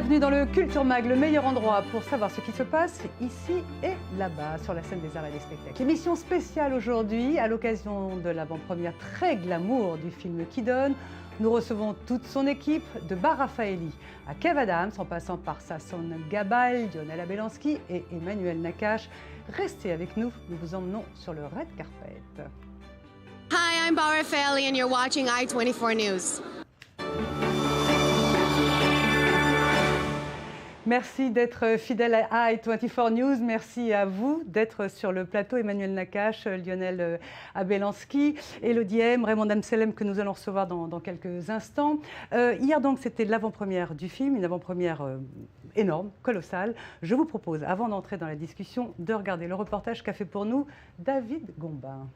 Bienvenue dans le Culture Mag, le meilleur endroit pour savoir ce qui se passe ici et là-bas sur la scène des arts et des spectacles. Émission spéciale aujourd'hui à l'occasion de l'avant-première très glamour du film Qui donne. Nous recevons toute son équipe, de Bar Raffaeli à Kev Adams, en passant par Sasson Gabay, Lionel Abelanski et Emmanuel Nakache. Restez avec nous, nous vous emmenons sur le red carpet. Hi, I'm Bar Raffaeli and you're watching I24 News. Merci d'être fidèle à I24 News. Merci à vous d'être sur le plateau. Emmanuel Nakache, Lionel Abelanski, Elodie M, Raymond Amselem que nous allons recevoir dans quelques instants. Hier donc c'était l'avant-première du film, une avant-première énorme, colossale. Je vous propose, avant d'entrer dans la discussion, de regarder le reportage qu'a fait pour nous David Gombin.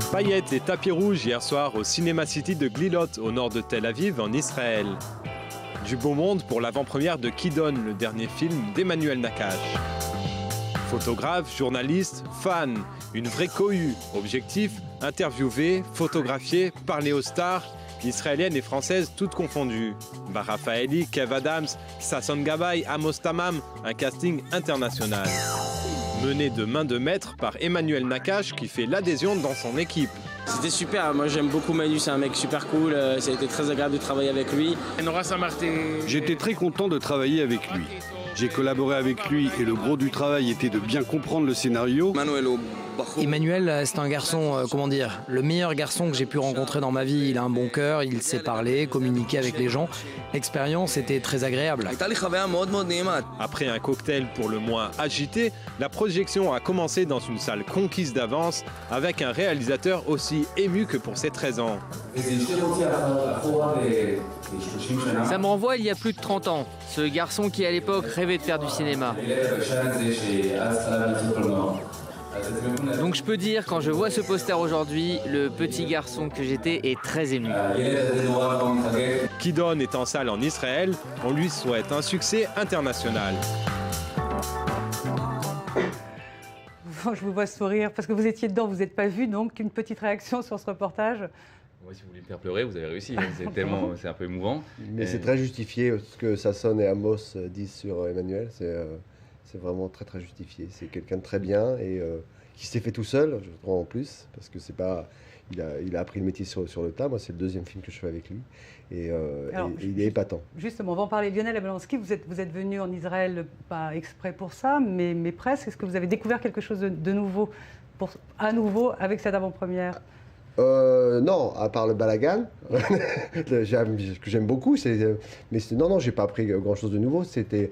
Paillettes et tapis rouges hier soir au Cinema City de Glilot, au nord de Tel Aviv, en Israël. Du beau monde pour l'avant-première de Qui donne, le dernier film d'Emmanuel Nakache. Photographe, journaliste, fan, une vraie cohue. Objectif, interviewer, photographier, parler aux stars, israéliennes et françaises toutes confondues. Bar Raffaeli, Kev Adams, Sasson Gabay, Amos Tamam, un casting international. Mené de main de maître par Emmanuel Nakache qui fait l'adhésion dans son équipe. C'était super, moi j'aime beaucoup Manu, c'est un mec super cool, ça a été très agréable de travailler avec lui. J'étais très content de travailler avec lui. J'ai collaboré avec lui et le gros du travail était de bien comprendre le scénario. Emmanuel, c'est un garçon, le meilleur garçon que j'ai pu rencontrer dans ma vie. Il a un bon cœur, il sait parler, communiquer avec les gens. L'expérience était très agréable. Après un cocktail pour le moins agité, la projection a commencé dans une salle conquise d'avance avec un réalisateur aussi ému que pour ses 13 ans. Ça me renvoie il y a plus de 30 ans. Ce garçon qui à l'époque rêvait de faire du cinéma. Donc je peux dire, quand je vois ce poster aujourd'hui, le petit garçon que j'étais est très ému. Qui donne est en salle en Israël, on lui souhaite un succès international. Je vous vois sourire parce que vous étiez dedans, vous n'êtes pas vu, donc une petite réaction sur ce reportage. Moi, si vous voulez me faire pleurer, vous avez réussi. C'est un peu émouvant. Mais c'est très justifié ce que Sasson et Amos disent sur Emmanuel. C'est vraiment très très justifié. C'est quelqu'un de très bien et qui s'est fait tout seul, je crois en plus, parce que c'est pas. Il a appris le métier sur le tas. Moi, c'est le deuxième film que je fais avec lui. Et il est épatant. Justement, on va en parler. Lionel Abelanski, vous êtes venu en Israël, pas exprès pour ça, mais presque. Est-ce que vous avez découvert quelque chose de nouveau, à nouveau, avec cette avant-première ? Non, à part le balagan, que j'aime beaucoup. Mais non, j'ai pas appris grand-chose de nouveau. C'était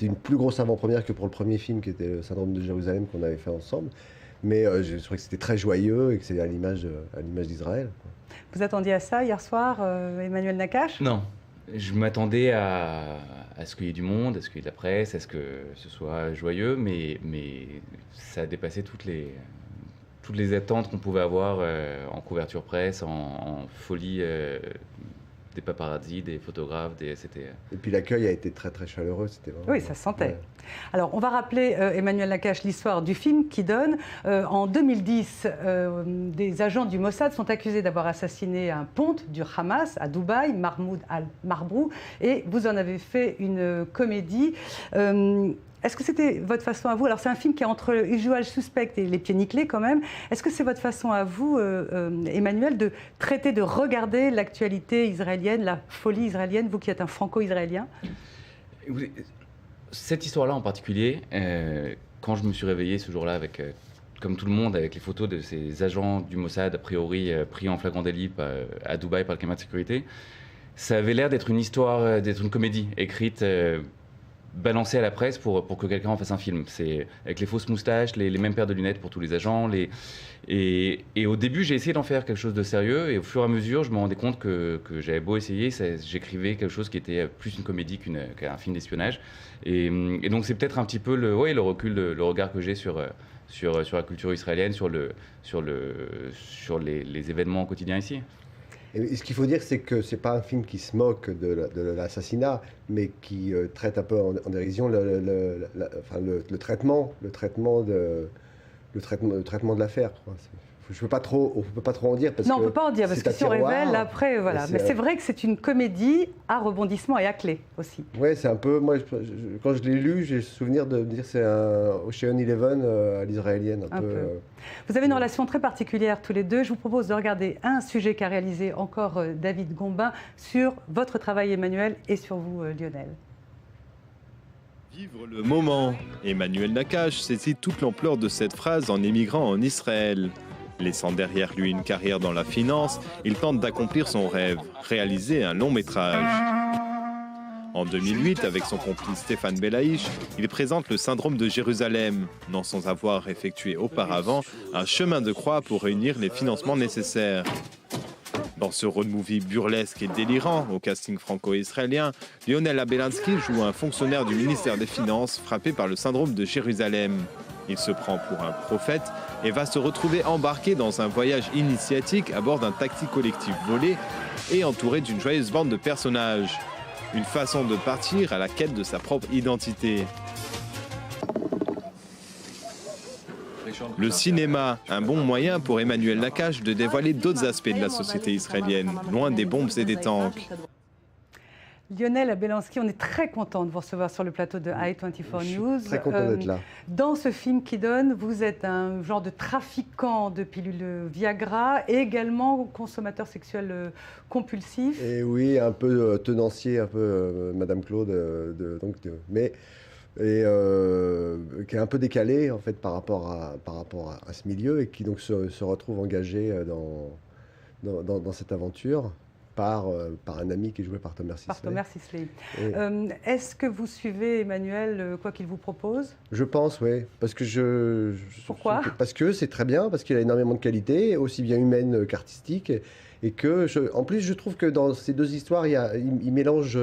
une plus grosse avant-première que pour le premier film, qui était le Syndrome de Jérusalem, qu'on avait fait ensemble. Mais je trouvais que c'était très joyeux et que c'était à l'image d'Israël. Vous attendiez à ça hier soir, Emmanuel Nakache ? Non, je m'attendais à ce qu'il y ait du monde, à ce qu'il y ait de la presse, à ce que ce soit joyeux, mais ça a dépassé toutes les attentes qu'on pouvait avoir en couverture presse, en folie des paparazzi, des photographes. Et puis l'accueil a été très très chaleureux. Oui, ça se sentait. Ouais. Alors, on va rappeler, Emmanuel Nakache, l'histoire du film Qui donne. En 2010, des agents du Mossad sont accusés d'avoir assassiné un ponte du Hamas à Dubaï, Mahmoud al-Marbrou, et vous en avez fait une comédie. Est-ce que c'était votre façon à vous? Alors c'est un film qui est entre Usual Suspect et Les Pieds Nickelés quand même. Est-ce que c'est votre façon à vous, Emmanuel, de traiter, de regarder l'actualité israélienne, la folie israélienne, vous qui êtes un franco-israélien? Cette histoire-là en particulier, quand je me suis réveillé ce jour-là, comme tout le monde, avec les photos de ces agents du Mossad, a priori pris en flagrant délit à Dubaï par le caméra de sécurité, ça avait l'air d'être une histoire, d'être une comédie écrite... balancé à la presse pour que quelqu'un en fasse un film. C'est avec les fausses moustaches, les mêmes paires de lunettes pour tous les agents. Et au début, j'ai essayé d'en faire quelque chose de sérieux. Et au fur et à mesure, je me rendais compte que j'avais beau essayer, j'écrivais quelque chose qui était plus une comédie qu'un film d'espionnage. Et donc, c'est peut-être un petit peu le recul, le regard que j'ai sur la culture israélienne, sur les événements quotidiens ici. Et ce qu'il faut dire, c'est que c'est pas un film qui se moque de l'assassinat, mais qui traite un peu en dérision le traitement de l'affaire. Il je peux pas trop en dire parce non, on que peut pas en dire parce que si on révèle après, voilà. Mais c'est vrai que c'est une comédie à rebondissement et à clé aussi. Ouais, c'est un peu. Moi, quand je l'ai lu, j'ai le souvenir de me dire que c'est un Ocean Eleven à l'israélienne. Un peu. Vous avez une relation très particulière tous les deux. Je vous propose de regarder un sujet qu'a réalisé encore David Gombin sur votre travail, Emmanuel, et sur vous, Lionel. Vivre le moment. Emmanuel Nakache saisit toute l'ampleur de cette phrase en émigrant en Israël. Laissant derrière lui une carrière dans la finance, il tente d'accomplir son rêve, réaliser un long métrage. En 2008, avec son complice Stéphane Belaïch, il présente le syndrome de Jérusalem, non sans avoir effectué auparavant un chemin de croix pour réunir les financements nécessaires. Dans ce road movie burlesque et délirant, au casting franco-israélien, Lionel Abelansky joue un fonctionnaire du ministère des Finances frappé par le syndrome de Jérusalem. Il se prend pour un prophète et va se retrouver embarqué dans un voyage initiatique à bord d'un taxi collectif volé et entouré d'une joyeuse bande de personnages. Une façon de partir à la quête de sa propre identité. Le cinéma, un bon moyen pour Emmanuel Nakache de dévoiler d'autres aspects de la société israélienne, loin des bombes et des tanks. Lionel Abelansky, on est très content de vous recevoir sur le plateau de i24 News. Très content d'être là. Dans ce film qui donne, vous êtes un genre de trafiquant de pilules Viagra et également consommateur sexuel compulsif. Et oui, un peu tenancier, un peu Madame Claude, mais qui est un peu décalé en fait par rapport à ce milieu et qui donc se retrouve engagé dans cette aventure. Par un ami qui est joué par Tomer Sisley. Par Tomer Sisley. Est-ce que vous suivez Emmanuel, quoi qu'il vous propose? Je pense, oui. Parce que Pourquoi? Parce que c'est très bien, parce qu'il a énormément de qualités, aussi bien humaines qu'artistiques. Et que, en plus, je trouve que dans ces deux histoires, il mélange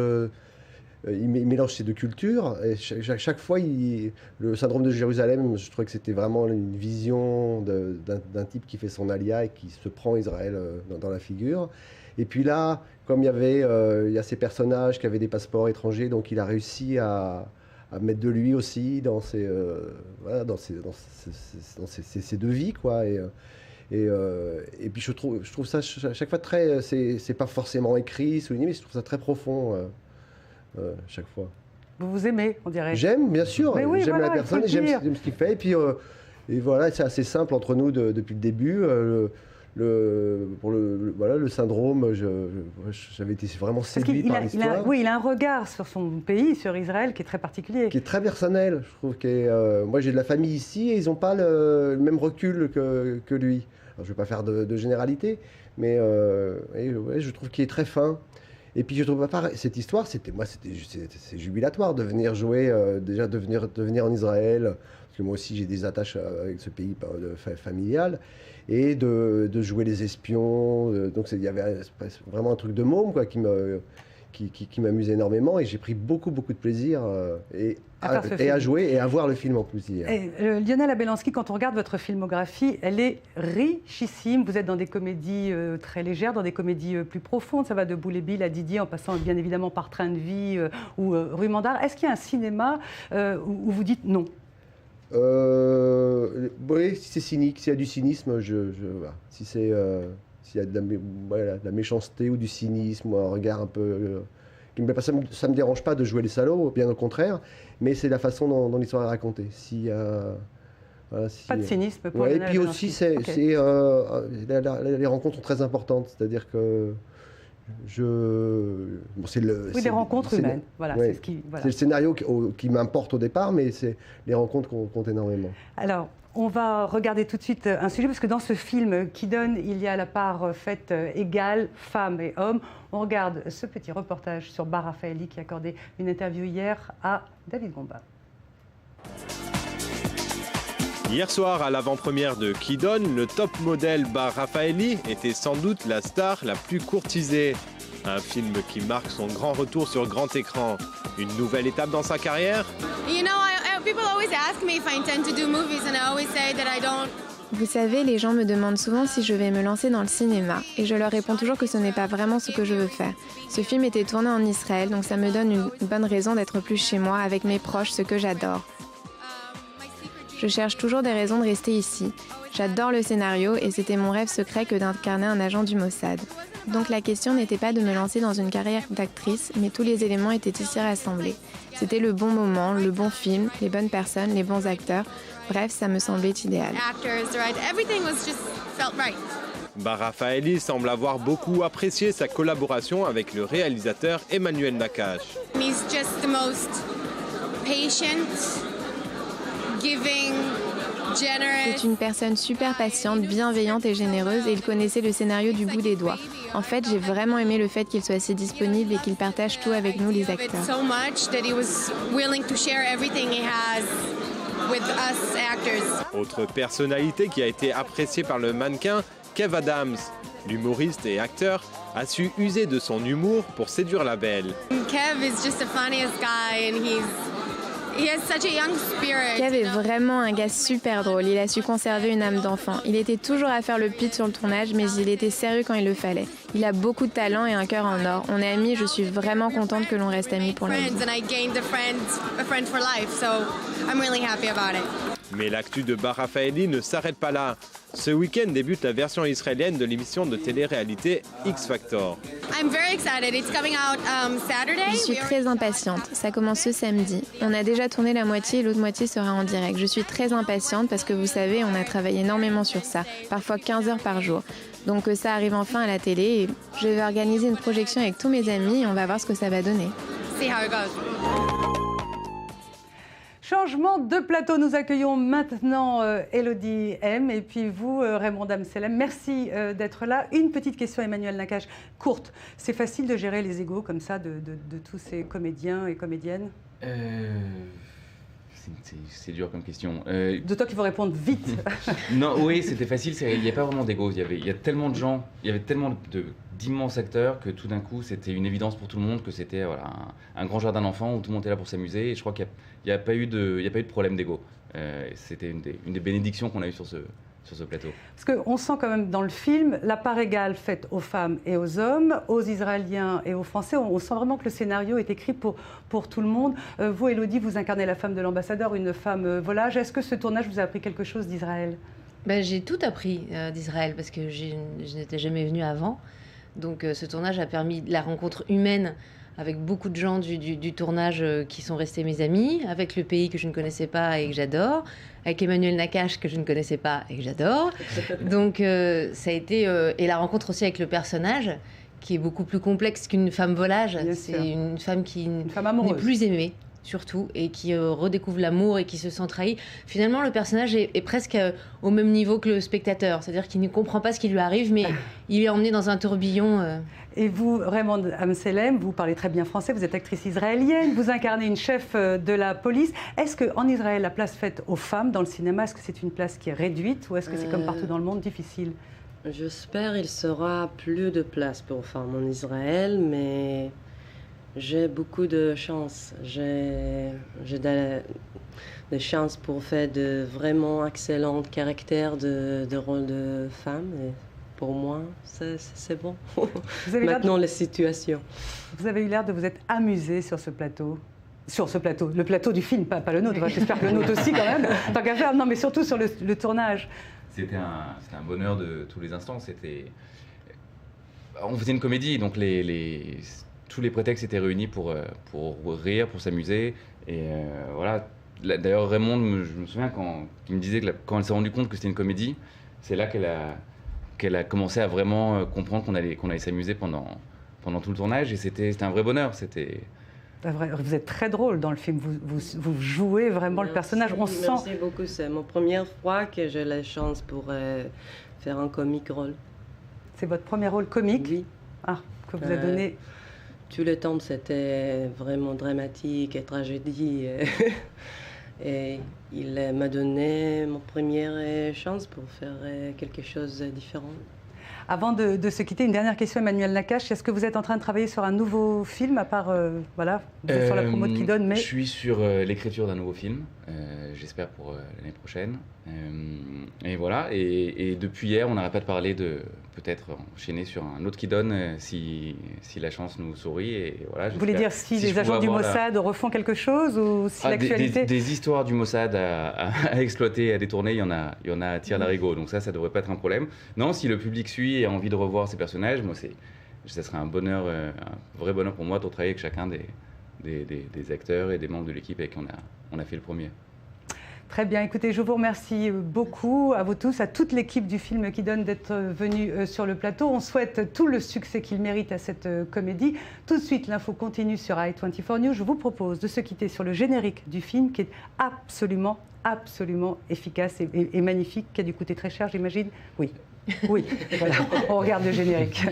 ces deux cultures. Et chaque fois, le syndrome de Jérusalem, je trouvais que c'était vraiment une vision d'un type qui fait son alia et qui se prend Israël dans la figure. Et puis là, comme il y a ces personnages qui avaient des passeports étrangers, donc il a réussi à mettre de lui aussi dans ces deux vies, quoi. Et puis je trouve ça chaque fois très, c'est pas forcément écrit, souligné, mais je trouve ça très profond chaque fois. Vous vous aimez, on dirait. J'aime, bien sûr. Oui, j'aime voilà, la personne, j'aime ce qu'il fait. Et puis voilà, c'est assez simple entre nous depuis le début. Le syndrome, j'avais été vraiment séduit par l'histoire. Oui, il a un regard sur son pays, sur Israël, qui est très particulier. Qui est très personnel, je trouve. Moi, j'ai de la famille ici et ils n'ont pas le même recul que lui. Alors, je ne vais pas faire de généralité, mais je trouve qu'il est très fin. Et puis, je trouve pas cette histoire, c'est jubilatoire de venir jouer, déjà de venir en Israël, parce que moi aussi, j'ai des attaches avec ce pays familial. Et de jouer les espions. Donc il y avait vraiment un truc de môme quoi, qui m'amusait énormément. Et j'ai pris beaucoup de plaisir à jouer et à voir le film en plus hier. Lionel Abelansky, quand on regarde votre filmographie, elle est richissime. Vous êtes dans des comédies très légères, dans des comédies plus profondes. Ça va de Boule et Bill à Didier, en passant bien évidemment par Train de vie ou Rue Mandar. Est-ce qu'il y a un cinéma où vous dites non ? Oui, si c'est cynique, s'il y a du cynisme, voilà. S'il y a de la méchanceté ou du cynisme, ou un regard un peu qui me plaît pas, ça me dérange pas de jouer les salauds, bien au contraire, mais c'est la façon dont l'histoire est racontée. Pas de cynisme pour Et puis aussi, les rencontres sont très importantes, c'est-à-dire que les rencontres humaines. Voilà, ouais, c'est le scénario qui m'importe au départ, mais c'est les rencontres comptent énormément. Alors, on va regarder tout de suite un sujet, parce que dans ce film qui donne, il y a la part faite égale, femmes et hommes. On regarde ce petit reportage sur Bar Raffaeli qui a accordé une interview hier à David Gombin. Hier soir, à l'avant-première de Qui donne, le top modèle Bar Raffaeli était sans doute la star la plus courtisée. Un film qui marque son grand retour sur grand écran. Une nouvelle étape dans sa carrière. People always ask me if I intend to do movies and I always say that I don't. Vous savez, les gens me demandent souvent si je vais me lancer dans le cinéma et je leur réponds toujours que ce n'est pas vraiment ce que je veux faire. Ce film était tourné en Israël, donc ça me donne une bonne raison d'être plus chez moi, avec mes proches, ce que j'adore. Je cherche toujours des raisons de rester ici. J'adore le scénario et c'était mon rêve secret que d'incarner un agent du Mossad. Donc la question n'était pas de me lancer dans une carrière d'actrice, mais tous les éléments étaient ici rassemblés. C'était le bon moment, le bon film, les bonnes personnes, les bons acteurs. Bref, ça me semblait idéal. Bara Faeli semble avoir beaucoup apprécié sa collaboration avec le réalisateur Emmanuel Nakache. He's just the most patient, giving, generous. C'est une personne super patiente, bienveillante et généreuse et il connaissait le scénario du bout des doigts. En fait, j'ai vraiment aimé le fait qu'il soit si disponible et qu'il partage tout avec nous les acteurs. So much that he was willing to share everything he has with us actors. Autre personnalité qui a été appréciée par le mannequin, Kev Adams. L'humoriste et acteur a su user de son humour pour séduire la belle. Kev is just the funniest guy and he has such a young spirit. Kev est vraiment un gars super drôle. Il a su conserver une âme d'enfant. Il était toujours à faire le pitch sur le tournage, mais il était sérieux quand il le fallait. Il a beaucoup de talent et un cœur en or. On est amis et je suis vraiment contente que l'on reste amis pour la vie. And I gained a friend for life, so I'm really happy about it. Mais l'actu de Bara Faeli ne s'arrête pas là. Ce week-end débute la version israélienne de l'émission de télé-réalité X Factor. I'm very excited. It's coming out Saturday. Je suis très impatiente. Ça commence ce samedi. On a déjà tourné la moitié et l'autre moitié sera en direct. Je suis très impatiente parce que vous savez, on a travaillé énormément sur ça, parfois 15 heures par jour. Donc ça arrive enfin à la télé et je vais organiser une projection avec tous mes amis et on va voir ce que ça va donner. See how it goes. Changement de plateau, nous accueillons maintenant Elodie M et puis vous, Raymond Amselem. Merci d'être là. Une petite question, Emmanuel Nakache, courte. C'est facile de gérer les égos comme ça de tous ces comédiens et comédiennes C'est dur comme question. De toi qu'il faut répondre vite. Non, oui, c'était facile. Il n'y a pas vraiment d'ego. Il y a tellement de gens, il y avait tellement d'immenses acteurs que tout d'un coup, c'était une évidence pour tout le monde que c'était voilà, un grand jardin d'enfants où tout le monde était là pour s'amuser. Et je crois qu'il n'y a pas eu de problème d'ego. C'était une des bénédictions qu'on a eues sur ce plateau. Parce qu'on sent quand même dans le film la part égale faite aux femmes et aux hommes, aux Israéliens et aux Français. On sent vraiment que le scénario est écrit pour tout le monde. Vous, Elodie, vous incarnez la femme de l'ambassadeur, une femme volage. Est-ce que ce tournage vous a appris quelque chose d'Israël ? J'ai tout appris d'Israël parce que je n'étais jamais venue avant. Donc ce tournage a permis la rencontre humaine avec beaucoup de gens du tournage qui sont restés mes amis, avec le pays que je ne connaissais pas et que j'adore, avec Emmanuel Nakache que je ne connaissais pas et que j'adore. Donc ça a été... et la rencontre aussi avec le personnage, qui est beaucoup plus complexe qu'une femme volage. C'est une femme qui n'est plus aimée, surtout, et qui redécouvre l'amour et qui se sent trahi. Finalement, le personnage est presque au même niveau que le spectateur, c'est-à-dire qu'il ne comprend pas ce qui lui arrive, mais il est emmené dans un tourbillon. Et vous, Raymond Amselem, vous parlez très bien français, vous êtes actrice israélienne, vous incarnez une chef de la police. Est-ce qu'en Israël, la place faite aux femmes dans le cinéma, est-ce que c'est une place qui est réduite ou est-ce que c'est comme partout dans le monde difficile ? J'espère qu'il sera plus de place pour femmes en Israël, mais j'ai beaucoup de chance. J'ai des chances pour faire de vraiment excellents caractères de rôle de femme. Et pour moi, c'est bon. Maintenant, la situation. Vous avez eu l'air de vous être amusé sur ce plateau. Sur ce plateau, le plateau du film, pas le nôtre. J'espère que le nôtre aussi quand même. Tant qu'à faire, non, mais surtout sur le tournage. C'était un bonheur de tous les instants. On faisait une comédie, donc tous les prétextes étaient réunis pour rire, pour s'amuser. Et voilà. D'ailleurs, Raymond, je me souviens qu'il me disait que quand elle s'est rendue compte que c'était une comédie, c'est là qu'elle a commencé à vraiment comprendre qu'on allait s'amuser pendant tout le tournage. Et c'était un vrai bonheur. Vous êtes très drôle dans le film. Vous jouez vraiment le personnage. On sent. Merci beaucoup. C'est ma première fois que j'ai la chance pour faire un comic rôle. C'est votre premier rôle comique ? Oui. Que vous avez donné. Tout le temps, c'était vraiment dramatique et tragédie. Et il m'a donné ma première chance pour faire quelque chose de différent. Avant de se quitter, une dernière question, Emmanuel Nakache. Est-ce que vous êtes en train de travailler sur un nouveau film, à part voilà, sur la promo de Kidon, mais... Je suis sur l'écriture d'un nouveau film, j'espère pour l'année prochaine. Et voilà, et depuis hier, on n'arrête pas de parler de peut-être enchaîner sur un autre Kidon si la chance nous sourit. Et voilà, vous voulez dire si les agents du Mossad refont quelque chose ou si l'actualité... Des histoires du Mossad à exploiter, à détourner, il y en a à tire-larigot, donc ça devrait pas être un problème. Non, si le public suit et a envie de revoir ces personnages, moi ça serait un bonheur, un vrai bonheur pour moi de travailler avec chacun des acteurs et des membres de l'équipe avec qui on a fait le premier. Très bien, écoutez, je vous remercie beaucoup, à vous tous, à toute l'équipe du film Kidon d'être venue sur le plateau. On souhaite tout le succès qu'il mérite à cette comédie. Tout de suite, l'info continue sur i24 News. Je vous propose de se quitter sur le générique du film qui est absolument efficace et magnifique, qui a dû coûter très cher, j'imagine. Oui, voilà, on regarde le générique.